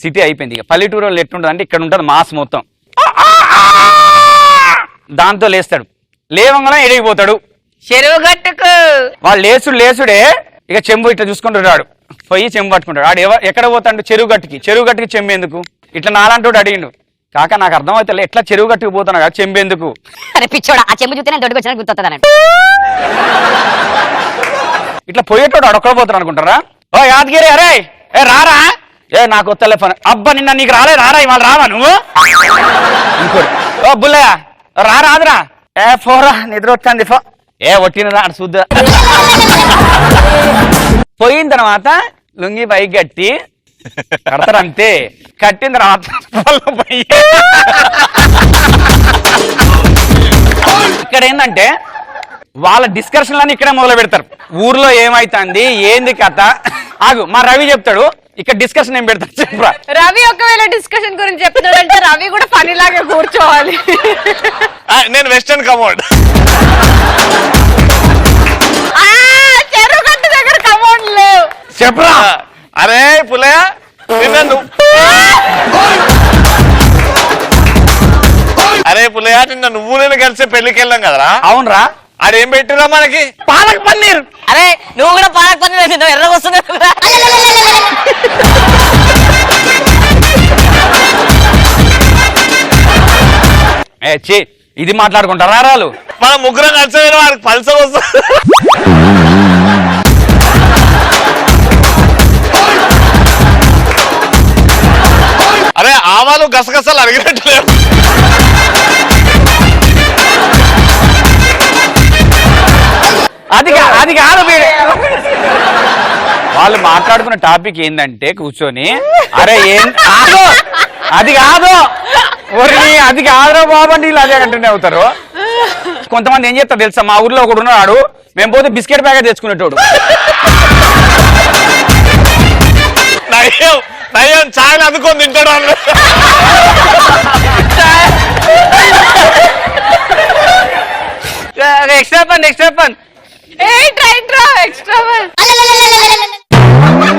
City అయిపోయింది. ఇక పల్లెటూరు వాళ్ళు ఎట్టుంటుంది అంటే ఇక్కడ ఉంటుంది మాస్ మొత్తం. దాంతో లేస్తాడు, లేవంగానే ఎడిగిపోతాడు చెరువు గట్టుకు. వాళ్ళు లేసుడే ఇక చెంబు ఇట్లా చూసుకుంటాడు, పోయి చెంబు పట్టుకుంటాడు. ఆడు ఎక్కడ పోతాడు? చెరువు గట్టుకి చెంబు ఎందుకు? ఇట్లా నాలంటోడు అడిగిండు, కాక నాకు అర్థమవుతుంది ఎట్లా చెరువు గట్టుకు పోతున్నాడు కదా చెంబు ఎందుకు? అరే పిచ్చోడా, ఆ చెంబు చూస్తే నేను దొడ్డుకు వచ్చిన గుర్తొస్తుందని. ఇట్లా పోయేటోడు అడొక్కడ పోతాడు అనుకుంటారా? ఓ యాదగిరి, అరే ఏ రారా, ఏ నాకు వస్తలే పని. అబ్బా నిన్న నీకు రారా ఇవాళ రావా నువ్వు? ఇంకోటి, ఓ బుల్లయ్య రాదురా, ఏ ఫోరా నిద్ర వస్తుంది ఫో, ఏ ఒట్టినరా అటు చూద్దా. పోయిన తర్వాత లుంగి పైకి కట్టి కడతారు అంతే. కట్టిన తర్వాత ఇక్కడ ఏంటంటే వాళ్ళ డిస్కషన్లన్నీ ఇక్కడే మొదలు పెడతారు. ఊర్లో ఏమైతుంది, ఏంది కథ. ఆగు, మా రవి చెప్తాడు. ఇక్కడ డిస్కషన్ ఏం పెడతాడు చెప్పరా? రవి ఒకవేళ డిస్కషన్ గురించి చెప్తాడంటే రవి కూడా పనిలాగా కూర్చోవాలి. నేను వెస్టర్న్ కమోడ్. చెరువు గట్టు దగ్గర కమోడ్ లేవు చెప్పరా? అరే పుల్లయ్య, నిన్న నువ్వు నేను కలిసి పెళ్లికి వెళ్ళాం కదరా? అవునరా. ఆడేం పెట్టిరా మనకి? పాలక్ పన్నీర్. అరే నువ్వు కూడా పాలక్ పన్నీర్ వేసింది, ఎర్రగా వస్తుంది. ఇది మాట్లాడుకుంటారా రాలు? మన ముగ్గురం కలిసి వాడికి పల్స వస్తుంది. అరే ఆవాలు గసగసాలు అడిగినట్లేవు. అది కాదు. వాళ్ళు మాట్లాడుకున్న టాపిక్ ఏంటంటే కూర్చొని, అరే అది కాదు అది కాదురా బాబు అంటే వీళ్ళు అదే కంటిన్యూ అవుతారు. కొంతమంది ఏం చేస్తారు తెలుసా, మా ఊర్లో ఒకడు ఉన్నాడు, మేము పోతే బిస్కెట్ ప్యాకెట్ తెచ్చుకునేటోడు. నయ్యం ఛాయలు అందుకొని తింటాడు. ఎక్స్ట్రా పన్ ఎక్స్ట్రా